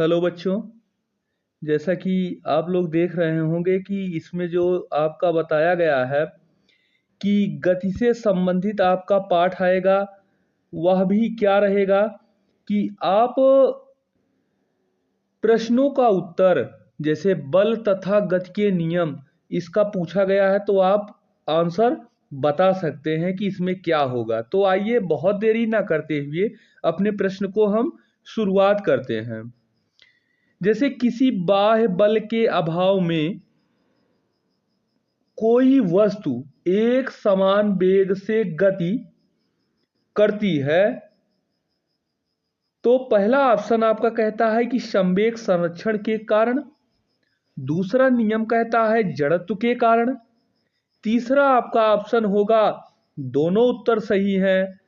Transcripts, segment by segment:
Hello बच्चों। जैसा कि आप लोग देख रहे होंगे कि इसमें जो आपका बताया गया है कि गति से संबंधित आपका पाठ आएगा, वह भी क्या रहेगा कि आप प्रश्नों का उत्तर, जैसे बल तथा गति के नियम, इसका पूछा गया है तो आप आंसर बता सकते हैं कि इसमें क्या होगा। तो आइए बहुत देरी ना करते हुए अपने प्रश्न को हम शुरुआत करते हैं। जैसे किसी बाह्य बल के अभाव में कोई वस्तु एक समान वेग से गति करती है, तो पहला ऑप्शन आपका कहता है कि संवेग संरक्षण के कारण, दूसरा नियम कहता है जड़त्व के कारण, तीसरा आपका ऑप्शन होगा दोनों उत्तर सही हैं,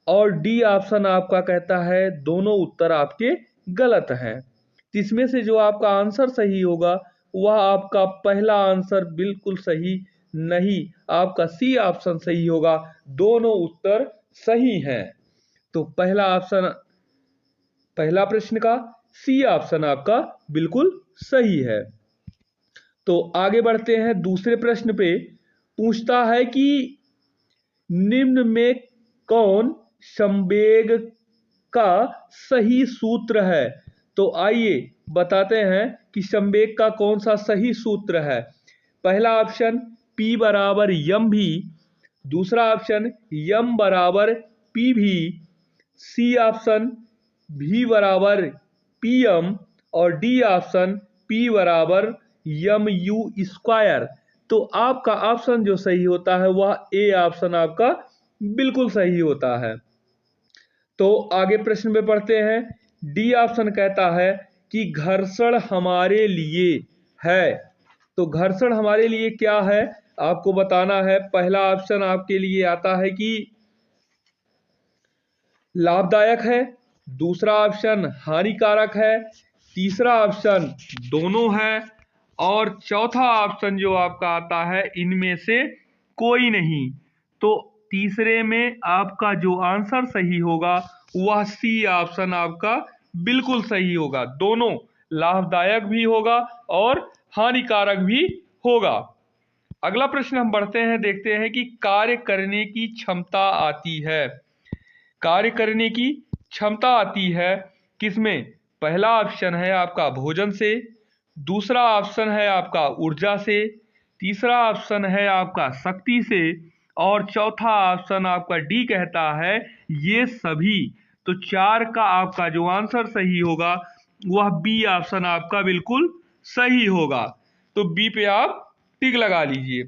और डी ऑप्शन आपका कहता है दोनों उत्तर आपके गलत हैं। इसमें से जो आपका आंसर सही होगा वह आपका पहला आंसर बिल्कुल सही नहीं, आपका सी ऑप्शन सही होगा, दोनों उत्तर सही हैं। तो पहला ऑप्शन, पहला प्रश्न का सी ऑप्शन आपका बिल्कुल सही है। तो आगे बढ़ते हैं दूसरे प्रश्न पे। पूछता है कि निम्न में कौन संवेग का सही सूत्र है। तो आइए बताते हैं कि संवेग का कौन सा सही सूत्र है। पहला ऑप्शन P बराबर एम भी, दूसरा ऑप्शन एम बराबर पी भी, सी ऑप्शन V बराबर पी एम, और डी ऑप्शन P बराबर एम यू स्क्वायर। तो आपका ऑप्शन जो सही होता है वह ए ऑप्शन आपका बिल्कुल सही होता है। तो आगे प्रश्न में पढ़ते हैं। डी ऑप्शन कहता है कि घर्षण हमारे लिए है। तो घर्षण हमारे लिए क्या है आपको बताना है। पहला ऑप्शन आपके लिए आता है कि लाभदायक है, दूसरा ऑप्शन हानिकारक है, तीसरा ऑप्शन दोनों है, और चौथा ऑप्शन जो आपका आता है इनमें से कोई नहीं। तो तीसरे में आपका जो आंसर सही होगा वह सी ऑप्शन आपका बिल्कुल सही होगा, दोनों लाभदायक भी होगा और हानिकारक भी होगा। अगला प्रश्न हम बढ़ते हैं, देखते हैं कि कार्य करने की क्षमता आती है। कार्य करने की क्षमता आती है किसमें। पहला ऑप्शन है आपका भोजन से, दूसरा ऑप्शन है आपका ऊर्जा से, तीसरा ऑप्शन है आपका शक्ति से, और चौथा ऑप्शन आपका डी कहता है ये सभी। तो चार का आपका जो आंसर सही होगा वह बी ऑप्शन आपका बिल्कुल सही होगा। तो बी पे आप टिक लगा लीजिए।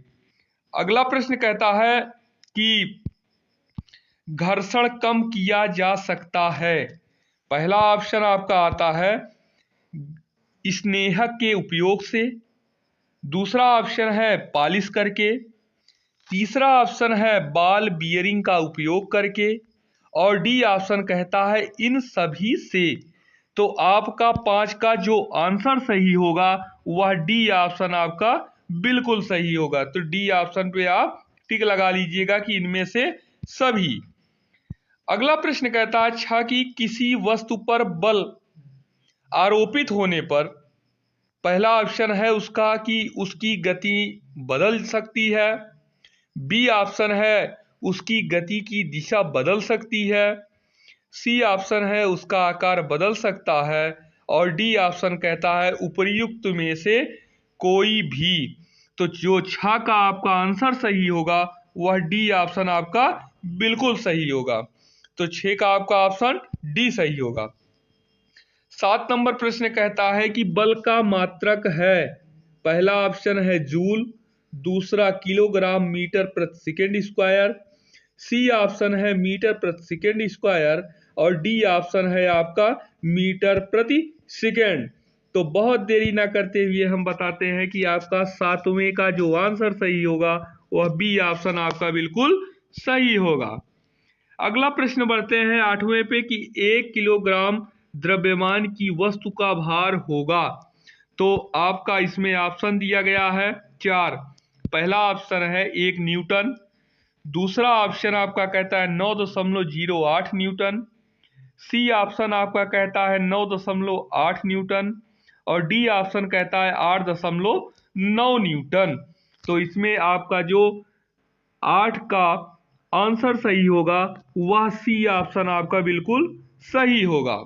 अगला प्रश्न कहता है कि घर्षण कम किया जा सकता है। पहला ऑप्शन आपका आता है स्नेहक के उपयोग से, दूसरा ऑप्शन है पॉलिश करके, तीसरा ऑप्शन है बॉल बियरिंग का उपयोग करके, और डी ऑप्शन कहता है इन सभी से। तो आपका 5 का जो आंसर सही होगा वह डी ऑप्शन आपका बिल्कुल सही होगा। तो डी ऑप्शन पे आप टिक लगा लीजिएगा कि इनमें से सभी। अगला प्रश्न कहता है अच्छा कि किसी वस्तु पर बल आरोपित होने पर, पहला ऑप्शन है उसका कि उसकी गति बदल सकती है, बी ऑप्शन है उसकी गति की दिशा बदल सकती है, सी ऑप्शन है उसका आकार बदल सकता है, और डी ऑप्शन कहता है उपर्युक्त में से कोई भी। तो जो छा का आपका आंसर सही होगा वह डी ऑप्शन आपका बिल्कुल सही होगा। तो 6 का आपका ऑप्शन डी सही होगा। 7 नंबर प्रश्न कहता है कि बल का मात्रक है। पहला ऑप्शन है जूल, दूसरा किलोग्राम मीटर प्रति सेकेंड स्क्वायर, सी ऑप्शन है मीटर प्रति सेकेंड स्क्वायर, और डी ऑप्शन है आपका मीटर प्रति सेकेंड। तो बहुत देरी ना करते हुए हम बताते हैं कि आपका 7वें का जो आंसर सही होगा वह बी ऑप्शन आपका बिल्कुल सही होगा। अगला प्रश्न बढ़ते हैं 8वें पे कि 1 किलोग्राम द्रव्यमान की वस्तु का भार होगा। तो आपका इसमें ऑप्शन दिया गया है 4। पहला ऑप्शन है 1 न्यूटन, दूसरा ऑप्शन आपका कहता है 9.08 न्यूटन, सी ऑप्शन आपका कहता है 9.8 न्यूटन और डी ऑप्शन कहता है 8.9 न्यूटन। तो इसमें आपका जो 8 का आंसर सही होगा वह सी ऑप्शन आपका बिल्कुल सही होगा।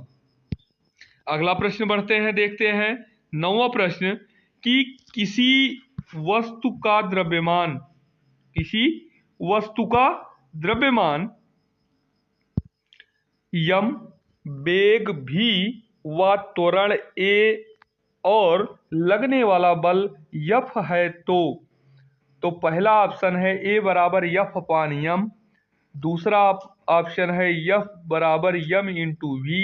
अगला प्रश्न बढ़ते हैं, देखते हैं 9वां प्रश्न कि किसी वस्तु का द्रव्यमान, किसी वस्तु का द्रव्यमान यम, वेग भी व त्वरण ए और लगने वाला बल यफ है तो पहला ऑप्शन है ए बराबर यफ अपान यम, दूसरा ऑप्शन है यफ बराबर M into we,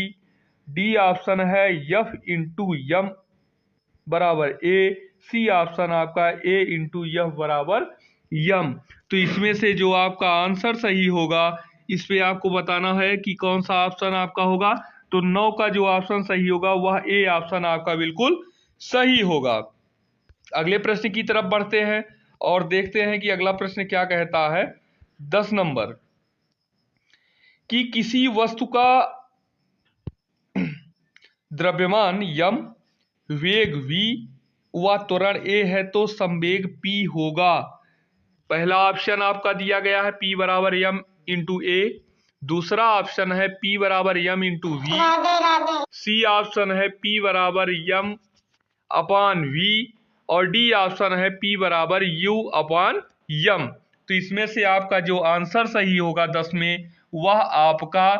D option है यफ इंटू यम बराबर ए, सी ऑप्शन आपका ए इंटू यफ बराबर यम। तो इसमें से जो आपका आंसर सही होगा इस पे आपको बताना है कि कौन सा ऑप्शन आपका होगा। तो 9 का जो ऑप्शन सही होगा वह ए ऑप्शन आपका बिल्कुल सही होगा। अगले प्रश्न की तरफ बढ़ते हैं और देखते हैं कि अगला प्रश्न क्या कहता है। 10 नंबर कि किसी वस्तु का द्रव्यमान यम, वेग v व त्वरण a है तो संवेग p होगा। पहला ऑप्शन आपका दिया गया है p बराबर यम इंटू ए, दूसरा ऑप्शन है p बराबर M into we, C option है p बराबर यम अपान v और डी ऑप्शन है p बराबर u अपान यम। तो इसमें से आपका जो आंसर सही होगा 10 में वह आपका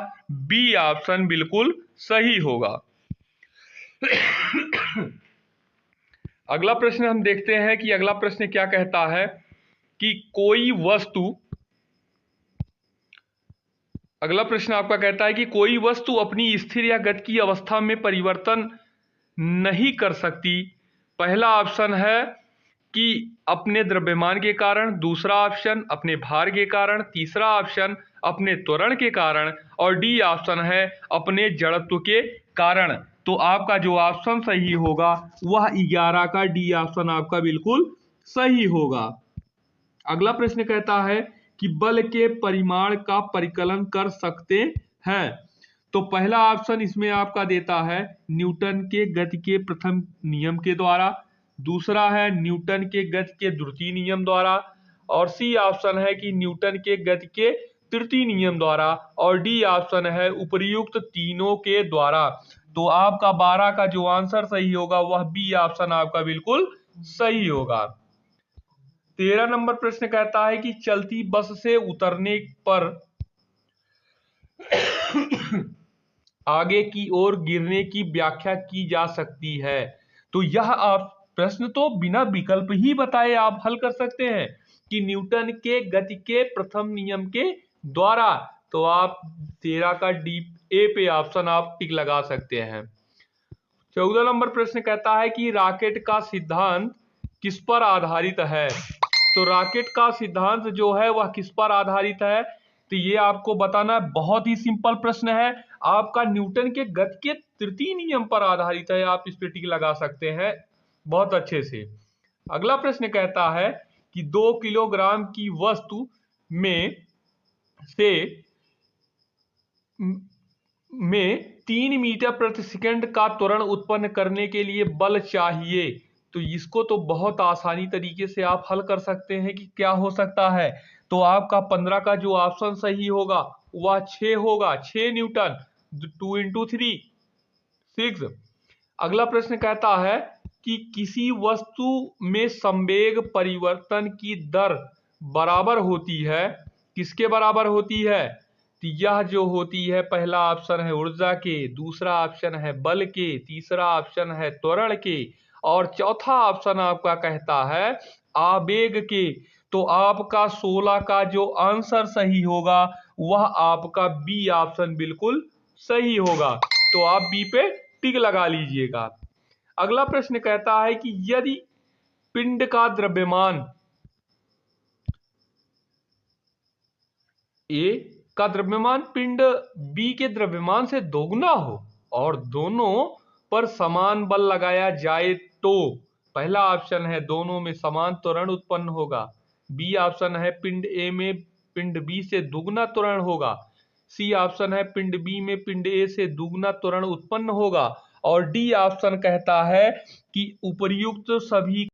बी ऑप्शन बिल्कुल सही होगा। अगला प्रश्न हम देखते हैं कि अगला प्रश्न क्या कहता है कि कोई वस्तु, अगला प्रश्न आपका कहता है कि कोई वस्तु अपनी स्थिर या गति की अवस्था में परिवर्तन नहीं कर सकती। पहला ऑप्शन है कि अपने द्रव्यमान के कारण, दूसरा ऑप्शन अपने भार के कारण, तीसरा ऑप्शन अपने त्वरण के कारण और डी ऑप्शन है अपने जड़त्व के कारण। तो आपका जो ऑप्शन सही होगा वह 11 का डी ऑप्शन आपका बिल्कुल सही होगा। अगला प्रश्न कहता है कि बल के परिमाण का परिकलन कर सकते हैं। तो पहला ऑप्शन इसमें आपका देता है न्यूटन के गति के प्रथम नियम के द्वारा, दूसरा है न्यूटन के गति के द्वितीय नियम द्वारा और सी ऑप्शन है कि न्यूटन के गति के तृतीय नियम द्वारा और डी ऑप्शन है उपर्युक्त तीनों के द्वारा। तो आपका 12 का जो आंसर सही होगा वह बी ऑप्शन आपका बिल्कुल सही होगा। 13 नंबर प्रश्न कहता है कि चलती बस से उतरने पर आगे की ओर गिरने की व्याख्या की जा सकती है। तो यह आप प्रश्न तो बिना विकल्प ही बताए आप हल कर सकते हैं कि न्यूटन के गति के प्रथम नियम के द्वारा। तो आप 13 का डी ए पे ऑप्शन आप टिक लगा सकते हैं। 14 नंबर प्रश्न कहता है कि रॉकेट का सिद्धांत किस पर आधारित है। तो रॉकेट का सिद्धांत जो है वह किस पर आधारित है, तो ये आपको बताना है। बहुत ही सिंपल प्रश्न है, आपका न्यूटन के गति के तृतीय नियम पर आधारित है। आप इस पे टिक लगा सकते हैं बहुत अच्छे से। अगला प्रश्न कहता है कि 2 किलोग्राम की वस्तु में 3 मीटर प्रति सेकंड का त्वरण उत्पन्न करने के लिए बल चाहिए। तो इसको तो बहुत आसानी तरीके से आप हल कर सकते हैं कि क्या हो सकता है। तो आपका 15 का जो ऑप्शन सही होगा वह 6 होगा, 6 न्यूटन, 2 इंटू 3 6। अगला प्रश्न कहता है कि किसी वस्तु में संवेग परिवर्तन की दर बराबर होती है, किसके बराबर होती है। तो यह जो होती है पहला ऑप्शन है ऊर्जा के, दूसरा ऑप्शन है बल के, तीसरा ऑप्शन है त्वरण के और चौथा ऑप्शन आपका कहता है आवेग के। तो आपका 16 का जो आंसर सही होगा वह आपका बी ऑप्शन बिल्कुल सही होगा। तो आप बी पे टिक लगा लीजिएगा। अगला प्रश्न कहता है कि यदि पिंड का द्रव्यमान ए का द्रव्यमान पिंड बी के द्रव्यमान से दोगुना हो और दोनों पर समान बल लगाया जाए तो पहला ऑप्शन है दोनों में समान त्वरण उत्पन्न होगा, बी ऑप्शन है पिंड ए में पिंड बी से दुगना त्वरण होगा, सी ऑप्शन है पिंड बी में पिंड ए से दुगना त्वरण उत्पन्न होगा। और डी ऑप्शन कहता है कि उपर्युक्त सभी